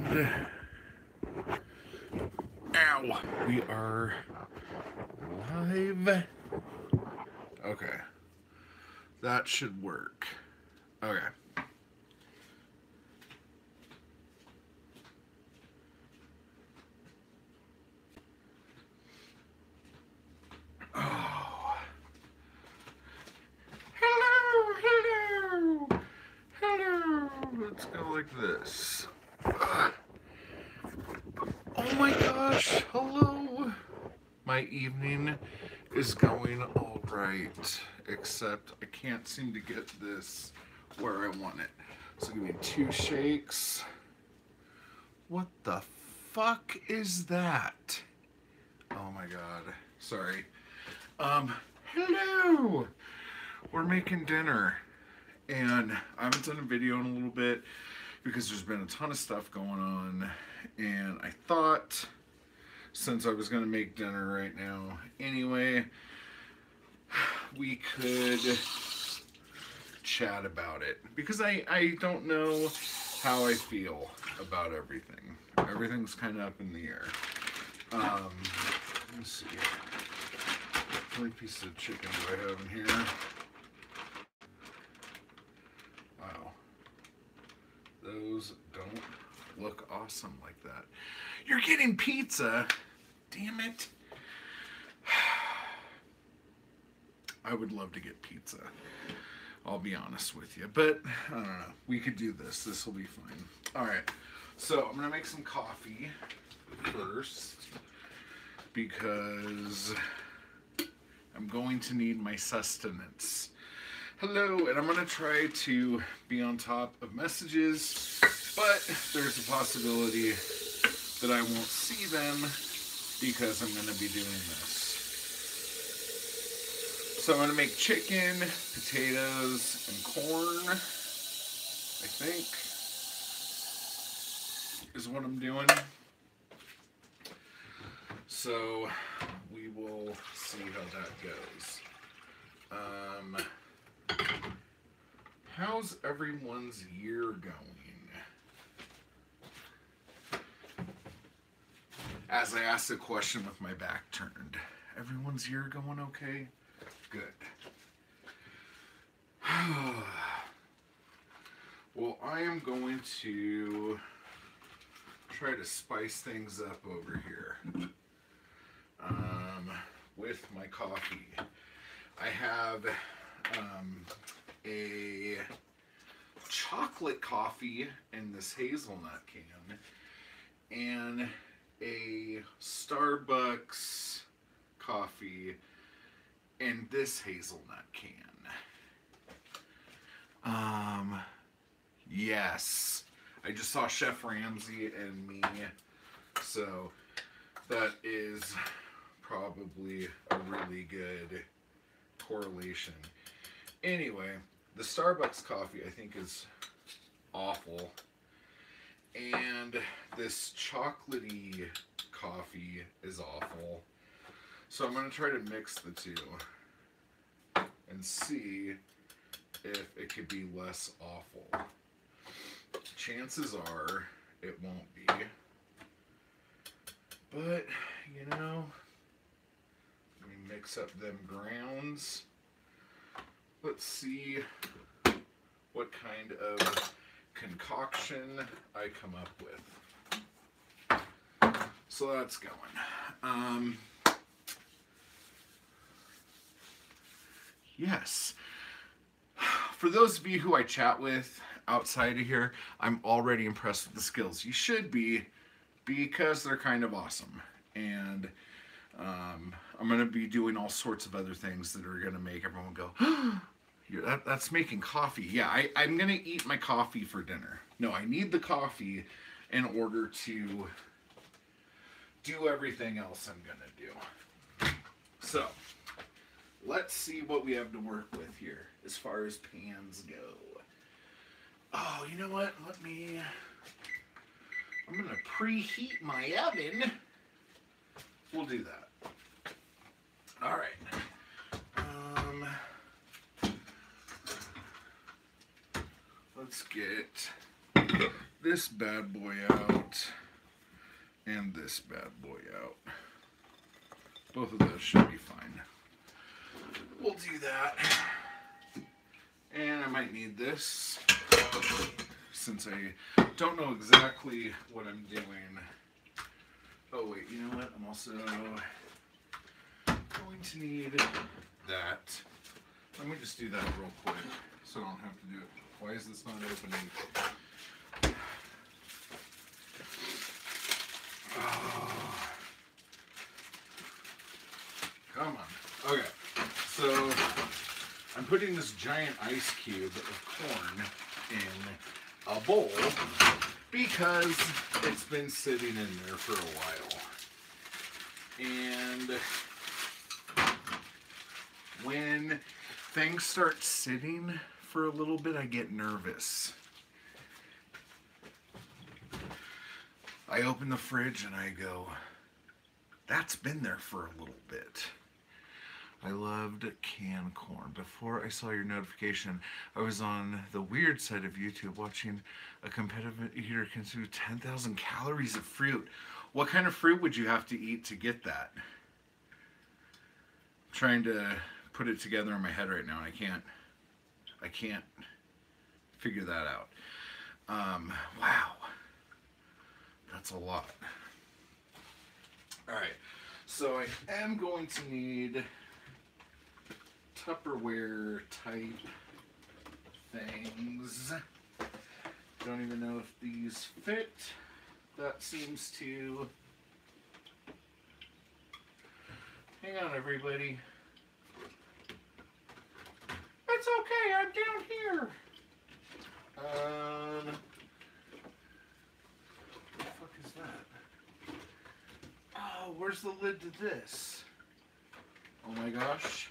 And ow, we are live. Okay, that should work. Okay. Oh. Hello, hello, hello. Let's go like this. Oh my gosh, hello. My evening is going all right, except I can't seem to get this where I want it. So give me 2 shakes. What the fuck is that? Oh my god. Sorry. Hello. We're making dinner. And I haven't done a video in a little bit because there's been a ton of stuff going on. And I thought, since I was going to make dinner right now anyway, we could chat about it. Because I don't know how I feel about everything. Everything's kind of up in the air. Let's see. How many pieces of chicken do I have in here? Wow. Those don't look awesome like that. You're getting pizza? Damn it. I would love to get pizza. I'll be honest with you. But, I don't know. We could do this. This will be fine. Alright. So, I'm going to make some coffee first. Because I'm going to need my sustenance. Hello, and I'm going to try to be on top of messages, but there's a possibility that I won't see them because I'm going to be doing this. So I'm going to make chicken, potatoes, and corn, I think, is what I'm doing. So we will see how that goes. How's everyone's year going? As I asked the question with my back turned. Everyone's year going okay? Good. Well, I am going to try to spice things up over here. With my coffee. I have a chocolate coffee in this hazelnut can and a Starbucks coffee in this hazelnut can. Yes. I just saw Chef Ramsay and me, so that is probably a really good correlation. Anyway, the Starbucks coffee I think is awful. And this chocolatey coffee is awful. So I'm going to try to mix the two and see if it could be less awful. Chances are it won't be. But, you know, let me mix up them grounds. Let's see what kind of concoction I come up with. So that's going. Yes. For those of you who I chat with outside of here, I'm already impressed with the skills. You should be, because they're kind of awesome. And I'm going to be doing all sorts of other things that are going to make everyone go, that's making coffee. Yeah, I'm going to eat my coffee for dinner. No, I need the coffee in order to do everything else I'm going to do. So, let's see what we have to work with here as far as pans go. Oh, you know what? I'm going to preheat my oven. We'll do that. All right. Let's get this bad boy out and this bad boy out. Both of those should be fine. We'll do that. And I might need this since I don't know exactly what I'm doing. Oh wait, you know what? I'm also going to need that. Let me just do that real quick so I don't have to do it. Why is this not opening? Oh. Come on. Okay. So I'm putting this giant ice cube of corn in a bowl because it's been sitting in there for a while. And when things start sitting for a little bit, I get nervous. I open the fridge and I go, that's been there for a little bit. I loved canned corn. Before I saw your notification, I was on the weird side of YouTube watching a competitive eater consume 10,000 calories of fruit. What kind of fruit would you have to eat to get that? I'm trying to put it together in my head right now, and I can't figure that out. Wow. That's a lot. Alright, so I am going to need Tupperware type things. Don't even know if these fit. That seems to... Hang on, everybody. It's okay, I'm down here. What the fuck is that? Oh, where's the lid to this? Oh my gosh.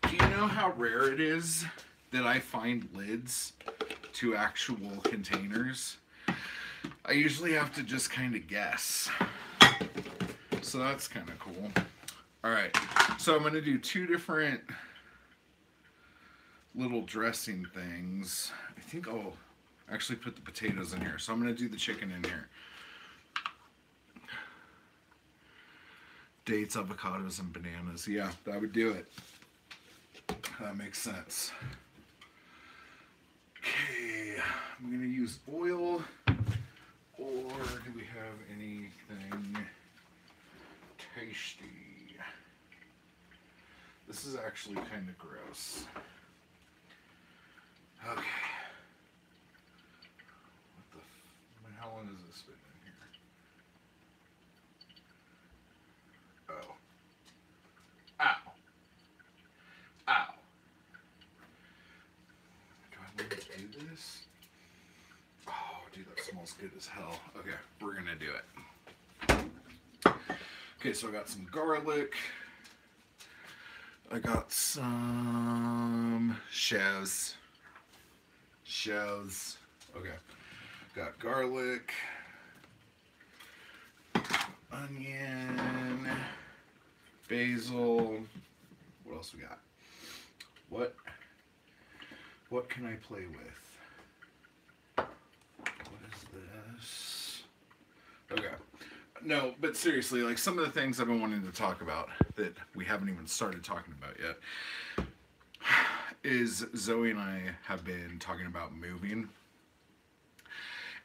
Do you know how rare it is that I find lids to actual containers? I usually have to just kind of guess. So that's kind of cool. Alright, so I'm going to do two different little dressing things. I think I'll actually put the potatoes in here. So I'm going to do the chicken in here. Dates, avocados, and bananas. Yeah, that would do it. That makes sense. Okay, I'm going to use oil. Or do we have anything tasty? This is actually kind of gross. Okay. How long has this been in here? Oh. Ow. Ow. Do I want to do this? Oh, dude, that smells good as hell. Okay, we're gonna do it. Okay, so I got some garlic. I got some shells. Okay. Got garlic, onion, basil. What else we got? What can I play with? What is this? Okay. No, but seriously, like some of the things I've been wanting to talk about that we haven't even started talking about yet is Zoe and I have been talking about moving.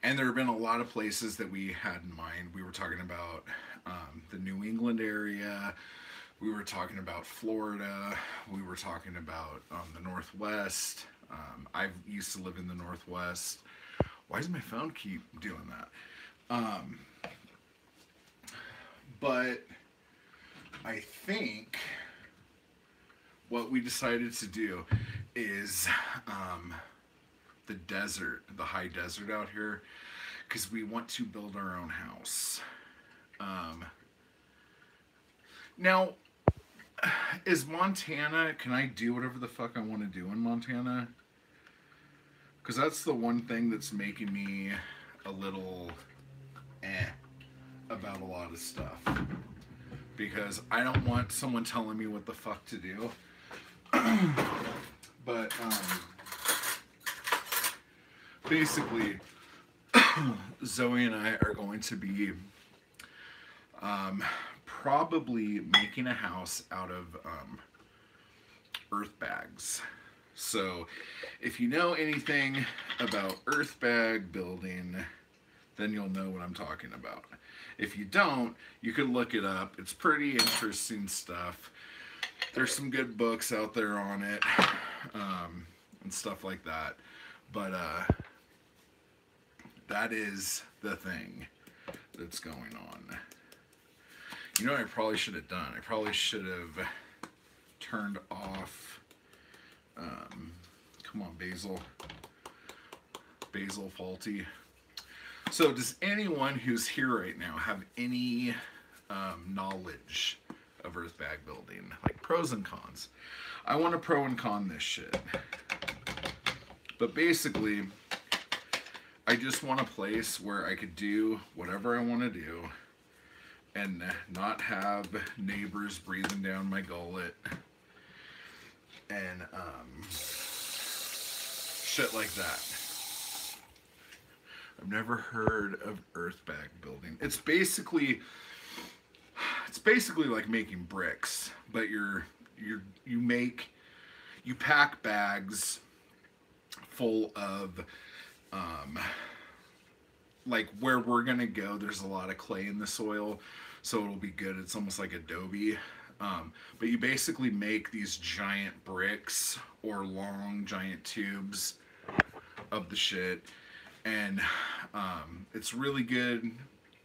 And there have been a lot of places that we had in mind. We were talking about the New England area. We were talking about Florida. We were talking about the Northwest. I used to live in the Northwest. Why does my phone keep doing that? But I think what we decided to do is the desert, the high desert out here, because we want to build our own house. Now, is Montana, can I do whatever the fuck I want to do in Montana? Because that's the one thing that's making me a little about a lot of stuff. Because I don't want someone telling me what the fuck to do. But, basically, Zoe and I are going to be probably making a house out of earth bags. So, if you know anything about earth bag building, then you'll know what I'm talking about. If you don't, you could look it up. It's pretty interesting stuff. There's some good books out there on it, and stuff like that. But that is the thing that's going on. You know what I probably should have done? I probably should have turned off. Come on, Basil. Basil faulty. So, does anyone who's here right now have any knowledge of earth bag building? Like pros and cons? I want to pro and con this shit. But basically, I just want a place where I could do whatever I want to do and not have neighbors breathing down my gullet and shit like that. I've never heard of earth bag building. It's basically like making bricks, but you pack bags full of like where we're gonna go. There's a lot of clay in the soil, so it'll be good. It's almost like adobe. But you basically make these giant bricks or long giant tubes of the shit, and it's really good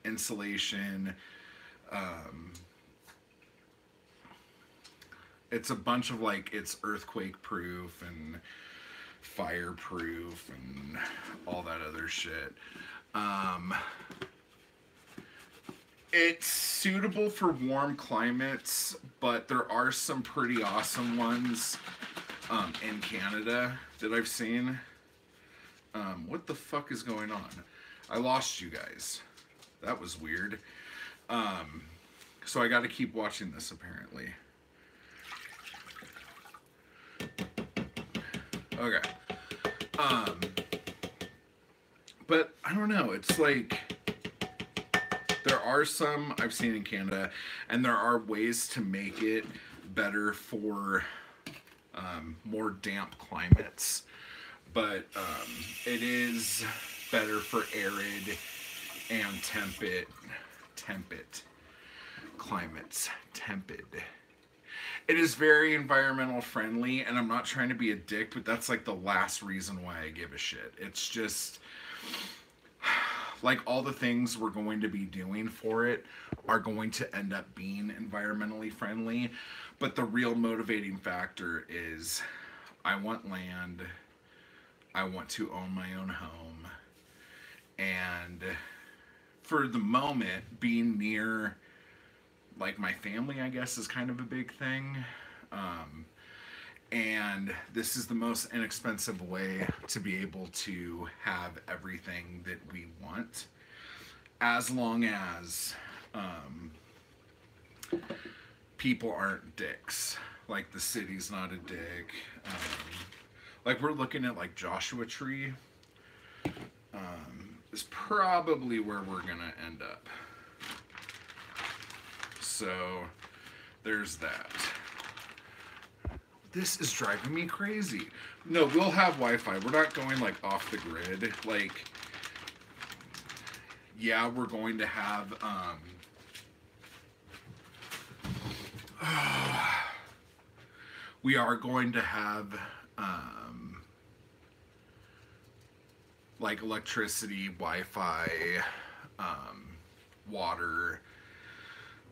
insulation. It's a bunch of like, it's earthquake proof and fireproof and all that other shit. It's suitable for warm climates, but there are some pretty awesome ones in Canada that I've seen. What the fuck is going on? I lost you guys. That was weird. So I got to keep watching this apparently. Okay. But I don't know. It's like there are some I've seen in Canada, and there are ways to make it better for more damp climates. But it is better for arid and temperate climates. Tepid. It is very environmental friendly, and I'm not trying to be a dick, but that's like the last reason why I give a shit. It's just like all the things we're going to be doing for it are going to end up being environmentally friendly, but the real motivating factor is I want land, I want to own my own home, and for the moment, being near like my family, I guess, is kind of a big thing. And this is the most inexpensive way to be able to have everything that we want, as long as people aren't dicks. Like the city's not a dick. Like we're looking at like Joshua Tree. Is probably where we're gonna end up. So there's that. This is driving me crazy. No, we'll have Wi-Fi. We're not going like off the grid. Like, yeah, we're going to have we are going to have like electricity, Wi-Fi, water.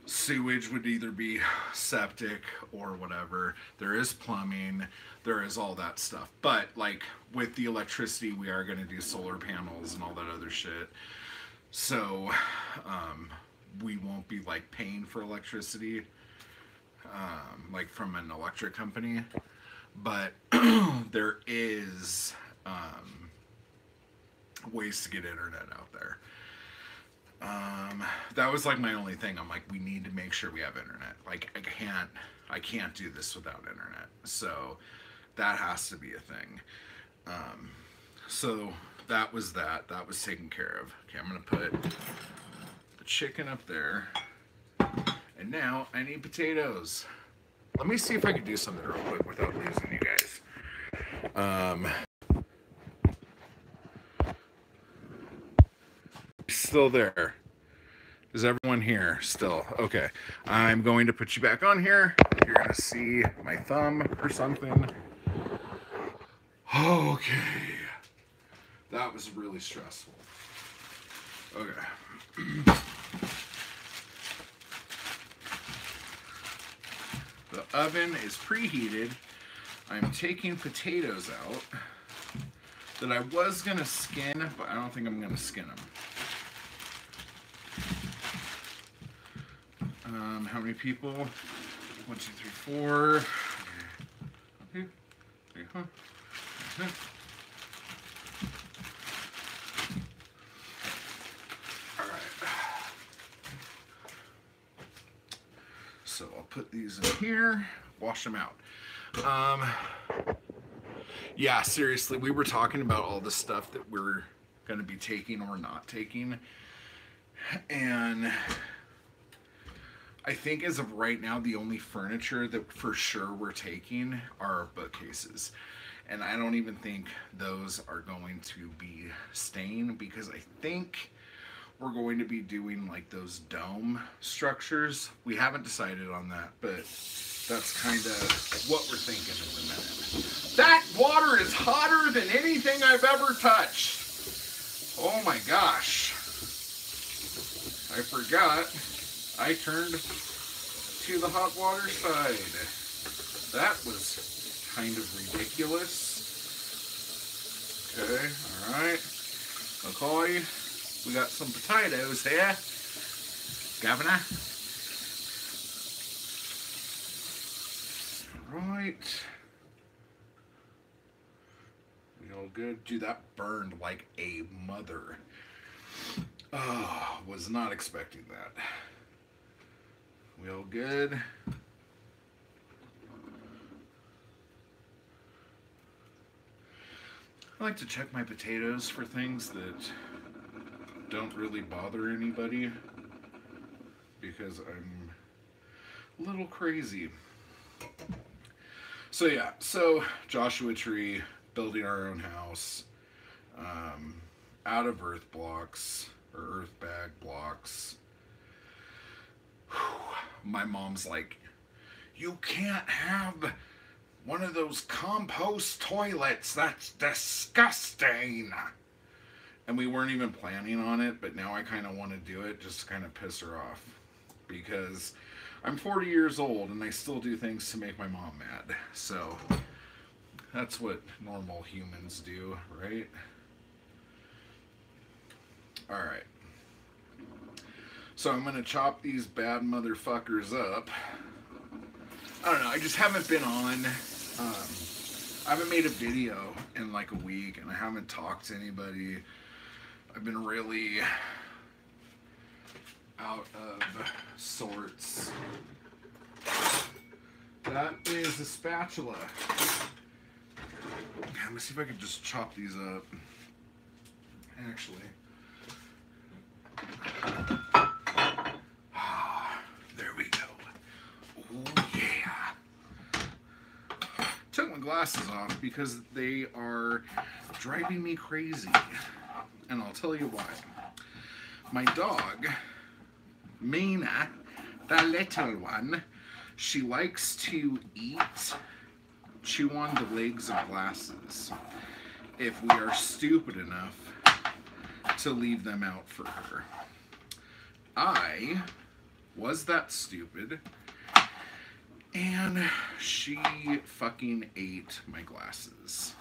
Sewage would either be septic or whatever. There is plumbing. There is all that stuff. But like with the electricity, we are going to do solar panels and all that other shit. So we won't be like paying for electricity like from an electric company. But there is ways to get internet out there. That was like my only thing. I'm like, we need to make sure we have internet. Like I can't do this without internet. So that has to be a thing. So that was that. That was taken care of. Okay, I'm going to put the chicken up there. And now I need potatoes. Let me see if I can do something real quick without losing you guys. Still there. Is everyone here still? Okay. I'm going to put you back on here. You're going to see my thumb or something. Okay. That was really stressful. Okay. The oven is preheated. I'm taking potatoes out that I was going to skin, but I don't think I'm going to skin them. How many people? 1, 2, 3, 4. Okay. All right. So I'll put these in here, wash them out. Yeah, seriously, we were talking about all the stuff that we're going to be taking or not taking. And I think as of right now, the only furniture that for sure we're taking are bookcases. And I don't even think those are going to be staying, because I think we're going to be doing like those dome structures. We haven't decided on that, but that's kind of what we're thinking at the minute. That water is hotter than anything I've ever touched. Oh my gosh. I forgot I turned to the hot water side. That was kind of ridiculous. Okay, alright. McCoy, we got some potatoes here. Governor. Right. We all good? Dude, that burned like a mother. Oh, was not expecting that. We all good? I like to check my potatoes for things that don't really bother anybody, because I'm a little crazy. So yeah, so Joshua Tree, building our own house, out of earth blocks, or earth bag blocks. My mom's like, you can't have one of those compost toilets, that's disgusting. And we weren't even planning on it, but now I kind of want to do it just to kind of piss her off, because I'm 40 years old and I still do things to make my mom mad. So that's what normal humans do, right? All right. So I'm going to chop these bad motherfuckers up. I don't know, I just haven't been on. I haven't made a video in like a week, and I haven't talked to anybody. I've been really out of sorts. That is a spatula. Let me see if I can just chop these up. Actually. There we go. Oh yeah. Took my glasses off because they are driving me crazy. And I'll tell you why. My dog, Mina, the little one, she likes to chew on the legs of glasses if we are stupid enough to leave them out for her. I was that stupid, and she fucking ate my glasses.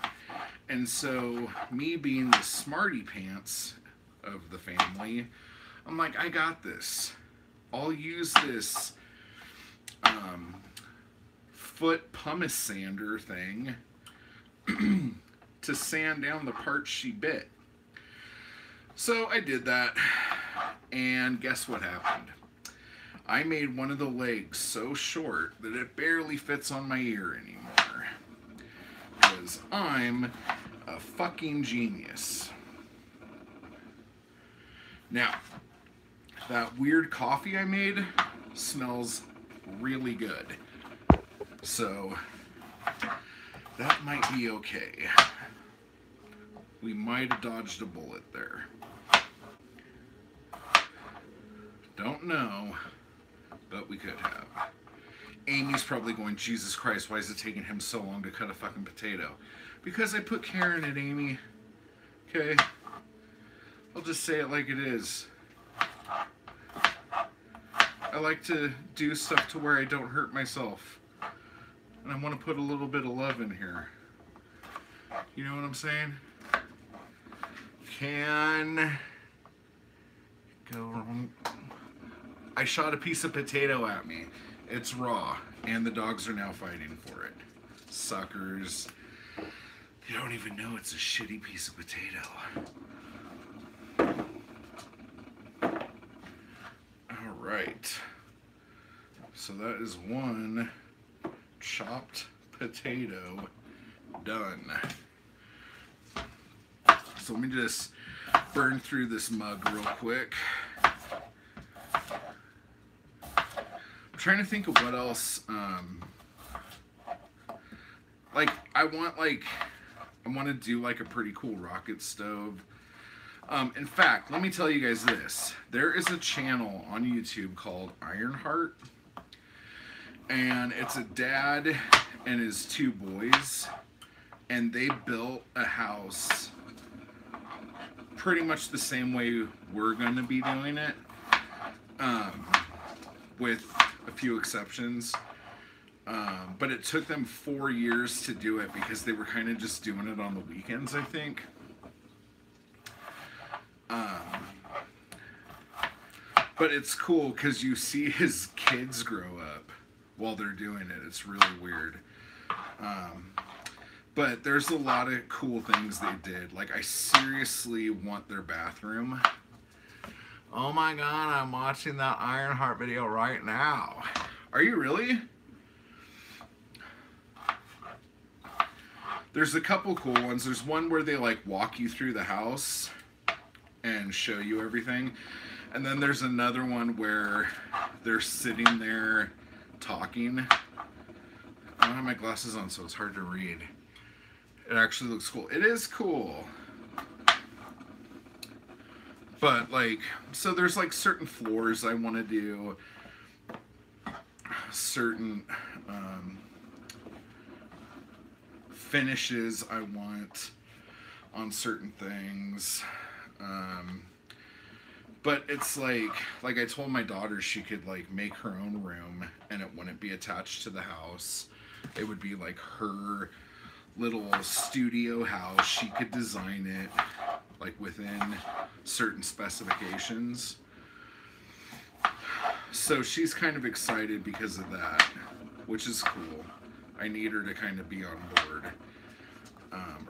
And so, me being the smarty pants of the family, I'm like, I got this. I'll use this foot pumice sander thing to sand down the parts she bit. So I did that, and guess what happened? I made one of the legs so short that it barely fits on my ear anymore. Because I'm a fucking genius. Now, that weird coffee I made smells really good. So, that might be okay. We might have dodged a bullet there. Don't know, but we could have. Amy's probably going, Jesus Christ, why is it taking him so long to cut a fucking potato? Because I put care in it, Amy. Okay? I'll just say it like it is. I like to do stuff to where I don't hurt myself. And I want to put a little bit of love in here. You know what I'm saying? Can go wrong. I shot a piece of potato at me. It's raw, and the dogs are now fighting for it. Suckers. They don't even know it's a shitty piece of potato. All right. So that is one chopped potato done. So let me just burn through this mug real quick. I'm trying to think of what else. I want to do like a pretty cool rocket stove. In fact, let me tell you guys this. There is a channel on YouTube called Ironheart. And it's a dad and his two boys. And they built a house pretty much the same way we're going to be doing it. With a few exceptions. But it took them 4 years to do it because they were kind of just doing it on the weekends, I think. But it's cool because you see his kids grow up while they're doing it. It's really weird. But there's a lot of cool things they did. Like, I seriously want their bathroom. Oh my god, I'm watching that Ironheart video right now. Are you really? There's a couple cool ones. There's one where they like walk you through the house and show you everything. And then there's another one where they're sitting there talking. I don't have my glasses on, so it's hard to read. It actually looks cool. It is cool. But like, so there's like certain floors I want to do. Certain finishes I want on certain things. But it's like I told my daughter she could like make her own room and it wouldn't be attached to the house. It would be like her little studio house. She could design it like within certain specifications. So she's kind of excited because of that, which is cool. I need her to kind of be on board,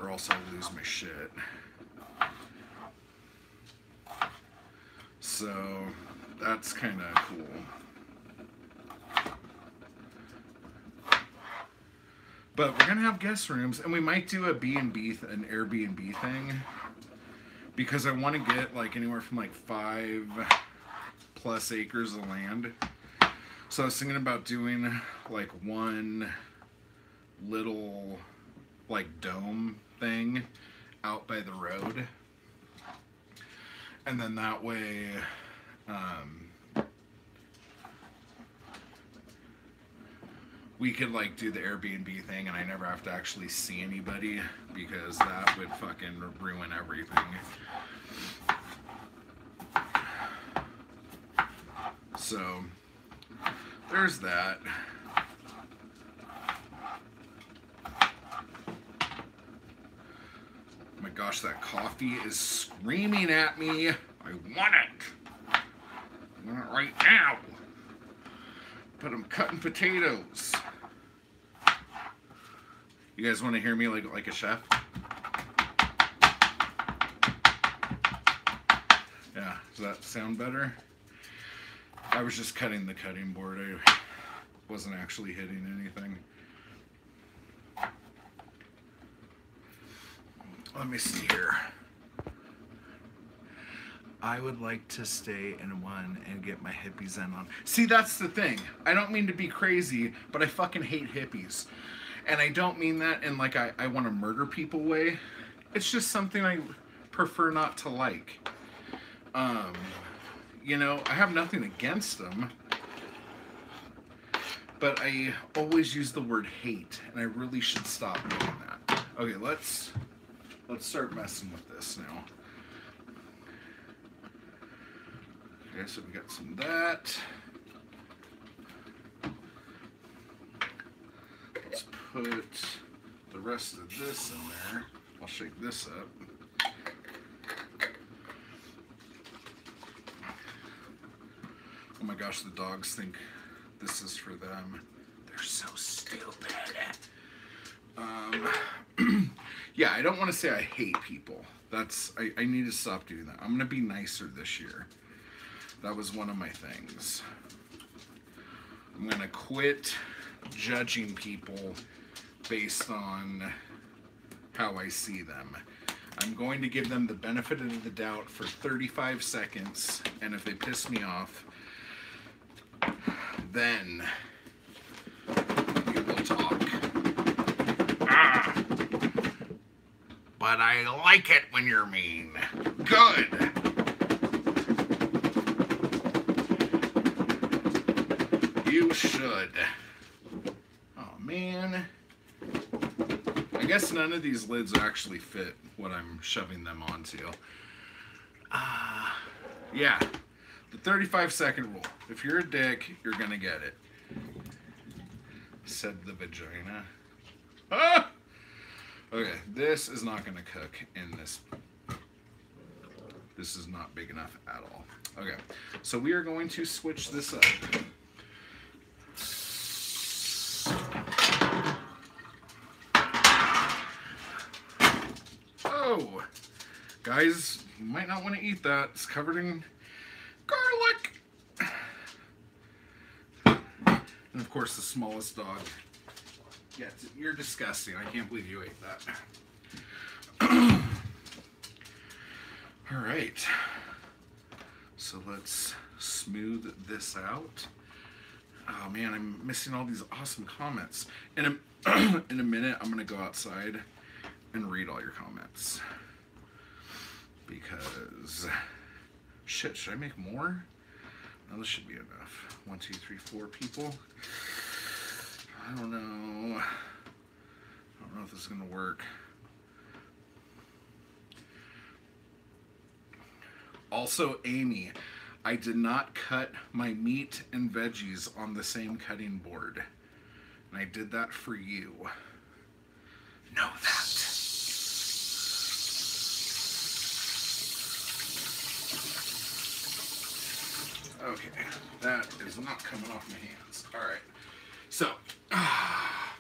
or else I'll lose my shit. So that's kind of cool. But we're gonna have guest rooms, and we might do an Airbnb thing, because I want to get like anywhere from like 5+ acres of land. So I was thinking about doing like one little like dome thing out by the road, and then that way we could like do the Airbnb thing and I never have to actually see anybody, because that would fucking ruin everything. So there's that. Oh my gosh, that coffee is screaming at me. I want it. I want it right now. But I'm cutting potatoes. You guys want to hear me like a chef? Yeah, does that sound better? I was just cutting the cutting board. I wasn't actually hitting anything. Let me see here. I would like to stay in one and get my hippie zen on. See, that's the thing. I don't mean to be crazy, but I fucking hate hippies. And I don't mean that in like I want to murder people way. It's just something I prefer not to like. You know, I have nothing against them. But I always use the word hate, and I really should stop doing that. Okay, let's start messing with this now. Okay, so we got some of that. Let's put the rest of this in there. I'll shake this up. Oh my gosh, the dogs think this is for them. They're so stupid. Yeah, I don't want to say I hate people. I need to stop doing that. I'm going to be nicer this year. That was one of my things. I'm going to quit judging people based on how I see them. I'm going to give them the benefit of the doubt for 35 seconds, and if they piss me off, then we will talk. But I like it when you're mean. Good. You should. Oh, man. I guess none of these lids actually fit what I'm shoving them onto. Yeah. The 35-second rule. If you're a dick, you're gonna get it. Said the vagina. Ah! Okay, this is not gonna cook in this. This is not big enough at all. Okay, so we are going to switch this up. Oh, guys, you might not want to eat that. It's covered in garlic. And of course, the smallest dog. Yeah, you're disgusting. I can't believe you ate that. All right. So let's smooth this out. Oh man, I'm missing all these awesome comments. In a minute, I'm gonna go outside and read all your comments. Because shit, should I make more? No, this should be enough. 1, 2, 3, 4 people. I don't know. I don't know if this is gonna work. Also, Amy, I did not cut my meat and veggies on the same cutting board. And I did that for you. Know that. Okay, that is not coming off my hands. All right, so, oh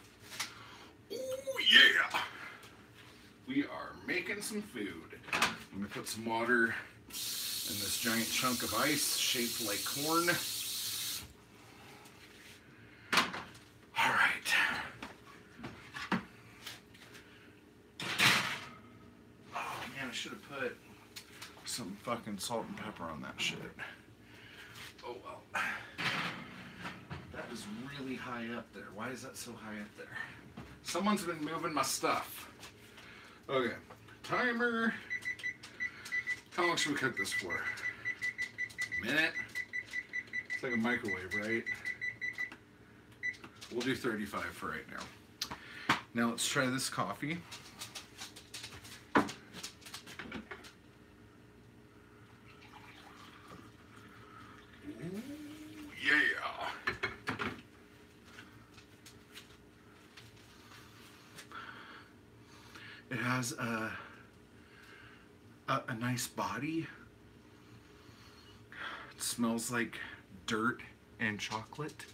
yeah, we are making some food. I'm gonna put some water in this giant chunk of ice shaped like corn. All right. Oh man, I should have put some fucking salt and pepper on that shit. Oh well. That is really high up there. Why is that so high up there? Someone's been moving my stuff. Okay. Timer. How long should we cook this for? A minute? It's like a microwave, right? We'll do 35 for right now. Now let's try this coffee. It has a nice body. It smells like dirt and chocolate.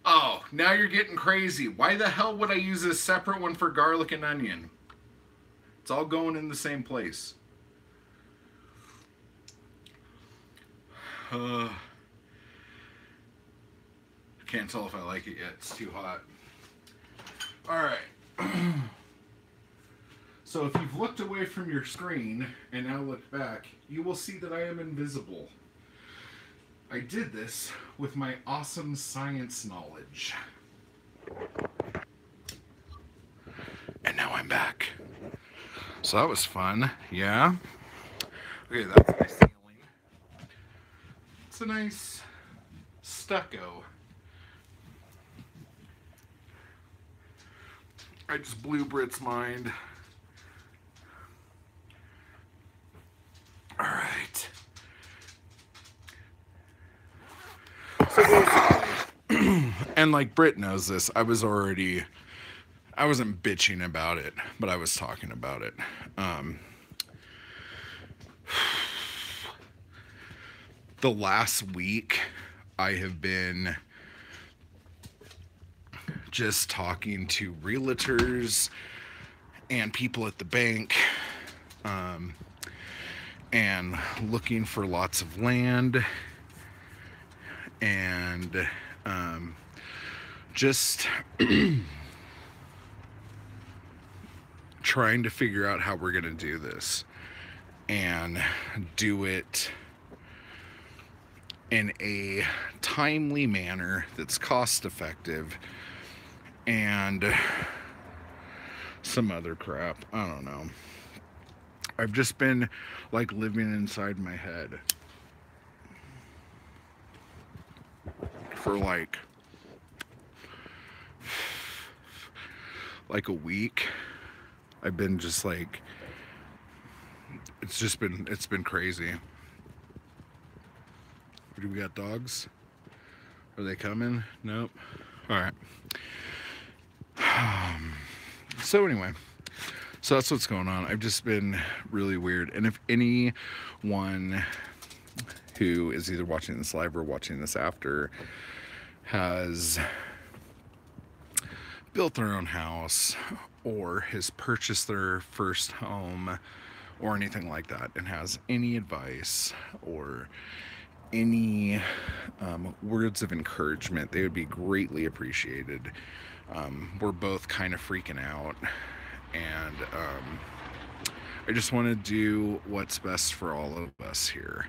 Oh, now you're getting crazy. Why the hell would I use a separate one for garlic and onion? It's all going in the same place. Can't tell if I like it yet. It's too hot. All right. So if you've looked away from your screen and now look back, you will see that I am invisible. I did this with my awesome science knowledge. And now I'm back. So that was fun, yeah? Okay, that's my ceiling. It's a nice stucco. I just blew Britt's mind. All right. So basically, and like Britt knows this, I wasn't bitching about it, but I was talking about it. The last week, I have been just talking to realtors and people at the bank, and looking for lots of land, and just trying to figure out how we're going to do this and do it in a timely manner that's cost effective and some other crap. I don't know. I've just been like living inside my head for like a week. I've been just like, it's been crazy. Do we got dogs? Are they coming? Nope. All right. So anyway, so that's what's going on. I've just been really weird. And if anyone who is either watching this live or watching this after has built their own house or has purchased their first home or anything like that and has any advice or any words of encouragement, they would be greatly appreciated. We're both kind of freaking out, and I just want to do what's best for all of us here.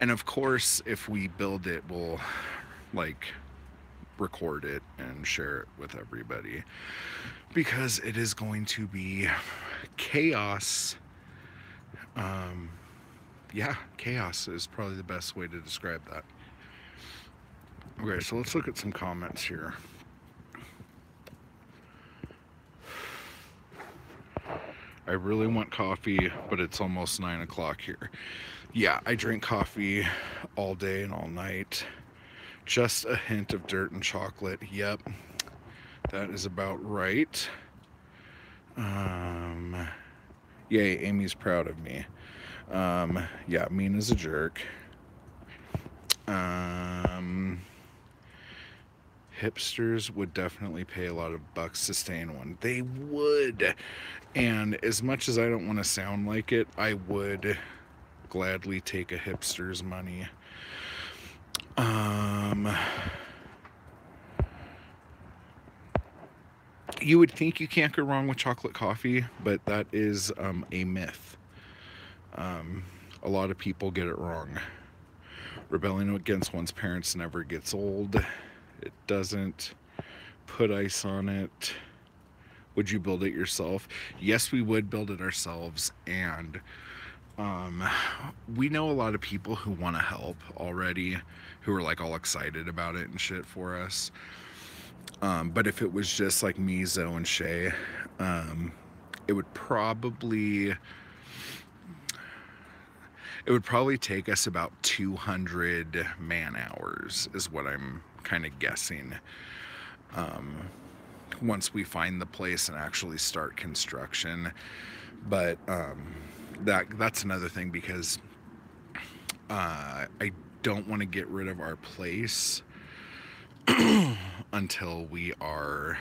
And of course, if we build it, we'll like record it and share it with everybody, because it is going to be chaos. Yeah, chaos is probably the best way to describe that. Okay, so let's look at some comments here. I really want coffee, but it's almost 9 o'clock here. Yeah, I drink coffee all day and all night. Just a hint of dirt and chocolate. Yep, that is about right. Yay, Amy's proud of me. Yeah, Mina's a jerk. Hipsters would definitely pay a lot of bucks to stay in one. They would. And as much as I don't want to sound like it, I would gladly take a hipster's money. You would think you can't go wrong with chocolate coffee, but that is a myth. A lot of people get it wrong. Rebelling against one's parents never gets old. It doesn't. Put ice on it. Would you build it yourself? Yes, we would build it ourselves. And we know a lot of people who want to help already, who are like all excited about it and shit for us. But if it was just like me, Zoe, and Shay, it would probably take us about 200 man hours is what I'm kind of guessing, once we find the place and actually start construction. But that's another thing, because I don't want to get rid of our place until we are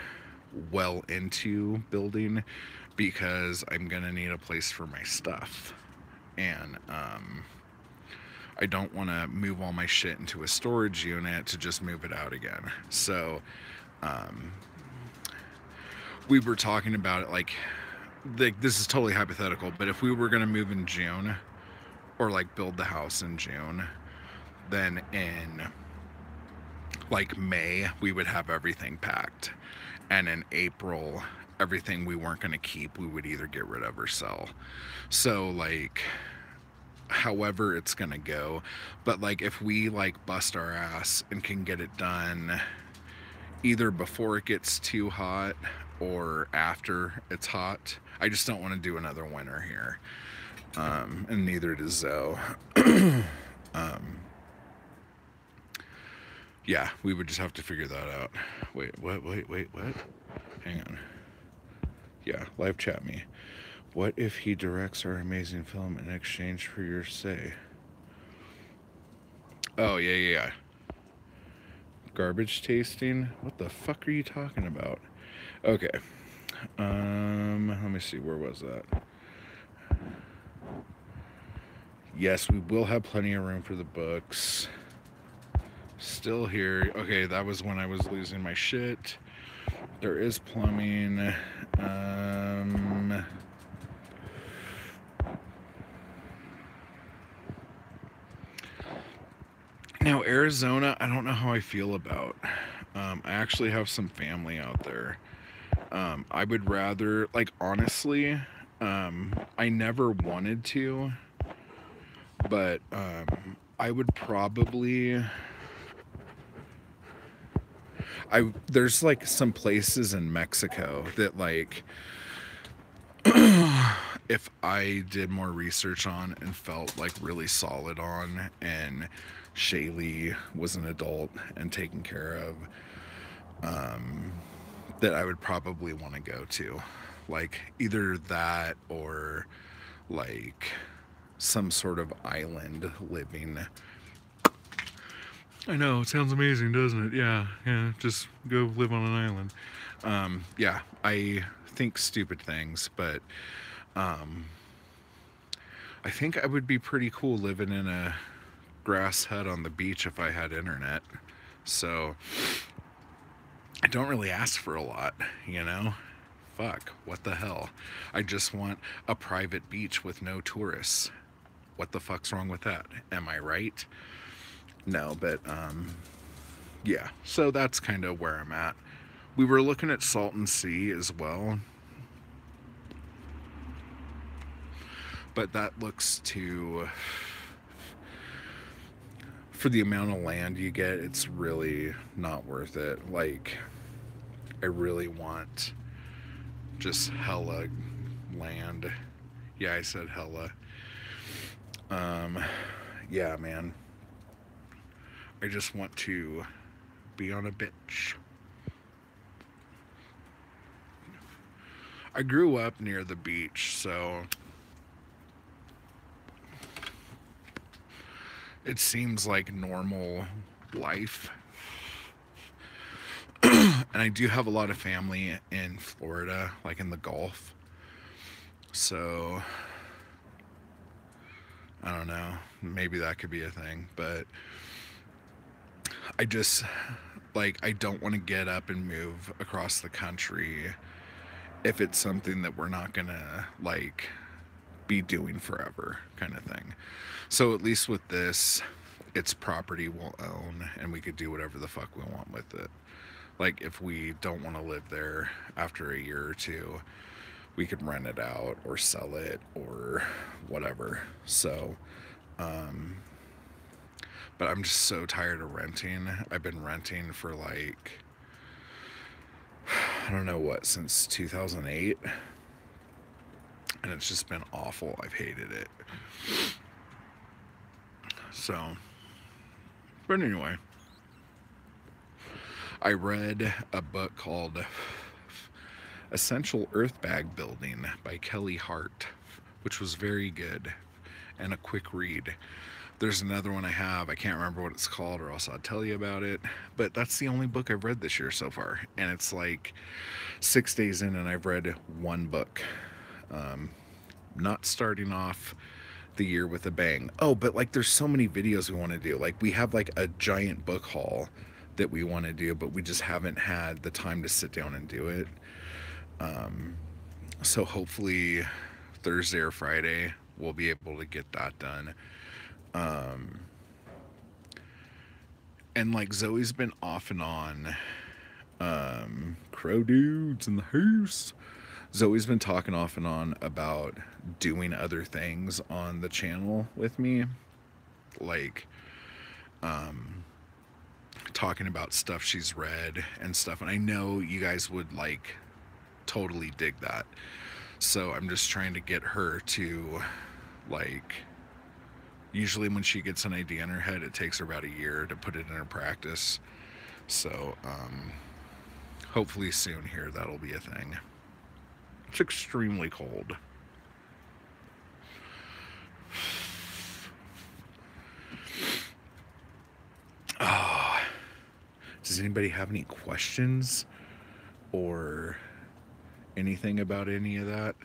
well into building, because I'm gonna need a place for my stuff. And I don't want to move all my shit into a storage unit to just move it out again. So we were talking about it, like like, this is totally hypothetical, but if we were going to move in June or like build the house in June, then in like May we would have everything packed, and in April everything we weren't going to keep we would either get rid of or sell. So like however it's going to go, but like if we like bust our ass and can get it done either before it gets too hot or after it's hot. I just don't want to do another winter here. And neither does Zoe. Yeah, we would just have to figure that out. Wait, what? Hang on. Yeah, live chat me. What if he directs our amazing film in exchange for your say? Oh, yeah. Garbage tasting? What the fuck are you talking about? Okay. Let me see, where was that? Yes, we will have plenty of room for the books. Still here. Okay, that was when I was losing my shit. There is plumbing. Now, Arizona, I don't know how I feel about. I actually have some family out there. I would rather, like, honestly, I never wanted to, but I would probably. There's like some places in Mexico that, like, if I did more research on and felt like really solid on, and Shaylee was an adult and taken care of, that I would probably want to go to, like either that or like some sort of island living. I know, it sounds amazing, doesn't it? Yeah, just go live on an island. Yeah, I think stupid things, but I think I would be pretty cool living in a grass hut on the beach if I had internet. So I don't really ask for a lot, you know? Fuck, what the hell? I just want a private beach with no tourists. What the fuck's wrong with that? Am I right? No, but yeah, so that's kind of where I'm at. We were looking at Salton Sea as well, but that looks too, for the amount of land you get, it's really not worth it. Like, I really want just hella land. Yeah, I said hella. Yeah, man, I just want to be on a beach. I grew up near the beach, so it seems like normal life. And I do have a lot of family in Florida, like in the Gulf. So I don't know, maybe that could be a thing, but I just, like, I don't want to get up and move across the country if it's something that we're not gonna, like, be doing forever, kind of thing. So at least with this, it's property we'll own and we could do whatever the fuck we want with it. Like, if we don't want to live there after a year or two, we could rent it out or sell it or whatever. So but I'm just so tired of renting. I've been renting for, like, I don't know what, since 2008, and it's just been awful. I've hated it. So, but anyway, I read a book called Essential Earth Bag Building by Kelly Hart, which was very good and a quick read. There's another one I have. I can't remember what it's called, or else I'll tell you about it. But that's the only book I've read this year so far. And it's like 6 days in and I've read one book. Not starting off the year with a bang. Oh, but like there's so many videos we want to do. Like, we have like a giant book haul that we want to do, but we just haven't had the time to sit down and do it. So hopefully Thursday or Friday we'll be able to get that done. Um, and like Zoe's been off and on. Crow dudes in the house. Zoe's been talking off and on about doing other things on the channel with me, like talking about stuff she's read and stuff. And I know you guys would like totally dig that. So I'm just trying to get her to like, usually when she gets an idea in her head, it takes her about a year to put it in her practice. So hopefully soon here that'll be a thing. It's extremely cold. Oh, does anybody have any questions or anything about any of that?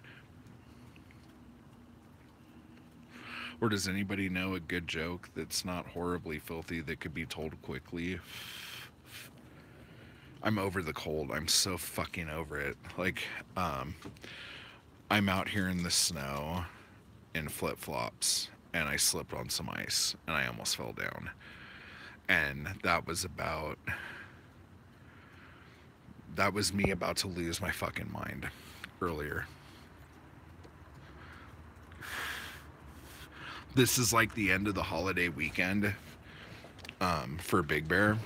Or does anybody know a good joke that's not horribly filthy that could be told quickly? I'm over the cold. I'm so fucking over it. Like, I'm out here in the snow in flip-flops and I slipped on some ice and I almost fell down. And that was me about to lose my fucking mind earlier. This is like the end of the holiday weekend for Big Bear.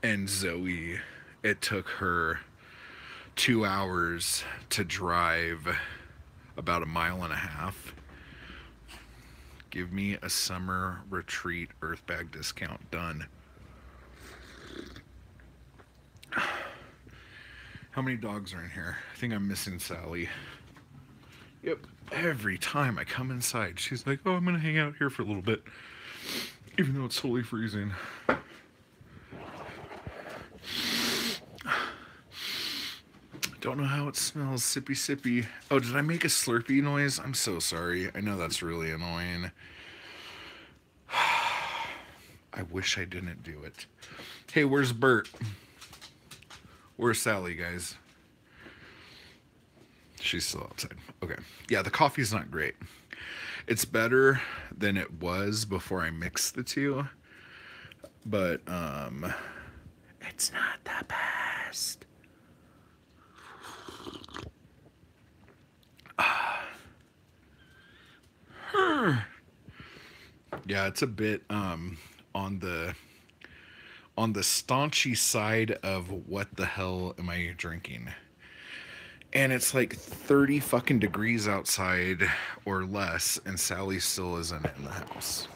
And Zoe, it took her 2 hours to drive about 1.5 miles. Give me a summer retreat earth bag discount. Done. How many dogs are in here? I think I'm missing Sally. Yep. Every time I come inside, she's like, oh, I'm going to hang out here for a little bit. Even though it's totally freezing. Don't know how it smells. Sippy sippy. Oh, did I make a slurpy noise? I'm so sorry. I know that's really annoying. I wish I didn't do it. Hey, where's Bert? Where's Sally, guys? She's still outside. Okay. Yeah, the coffee's not great. It's better than it was before I mixed the two. But, it's not the best. Yeah, it's a bit on the staunchy side of what the hell am I drinking? And it's like 30 fucking degrees outside or less, and Sally still isn't in the house.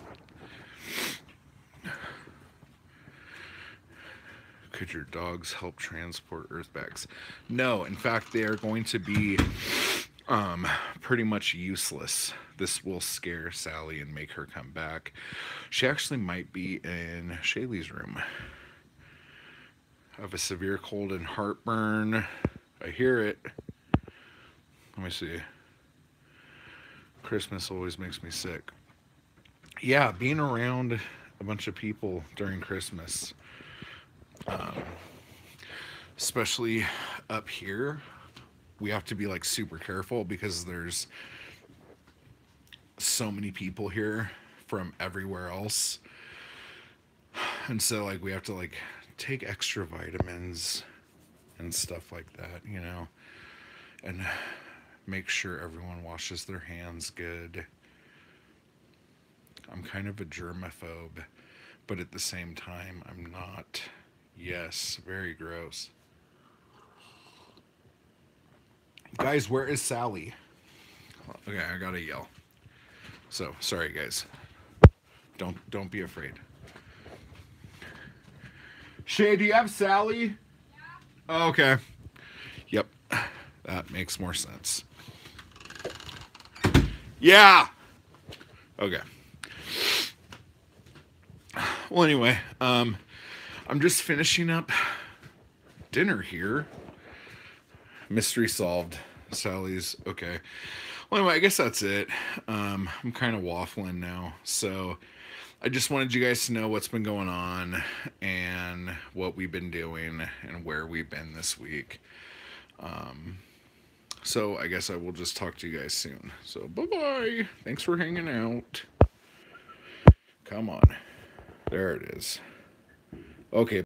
Could your dogs help transport earth bags? No, in fact, they are going to be pretty much useless. This will scare Sally and make her come back. She actually might be in Shaylee's room. I have a severe cold and heartburn. I hear it. Let me see. Christmas always makes me sick. Yeah, being around a bunch of people during Christmas, especially up here, we have to be like super careful because there's so many people here from everywhere else. And so like we have to like take extra vitamins and stuff like that, you know, and make sure everyone washes their hands good. I'm kind of a germaphobe, but at the same time, I'm not. Yes, very gross. Guys, where is Sally? Okay, I gotta yell. So, sorry guys. Don't be afraid. Shay, do you have Sally? Yeah. Oh, okay. Yep. That makes more sense. Yeah. Okay. Well, anyway, I'm just finishing up dinner here. Mystery solved. Sally's okay. Well, anyway, I guess that's it. I'm kind of waffling now, so I just wanted you guys to know what's been going on and what we've been doing and where we've been this week. So I guess I will just talk to you guys soon. So bye-bye. Thanks for hanging out. Come on. There it is. Okay.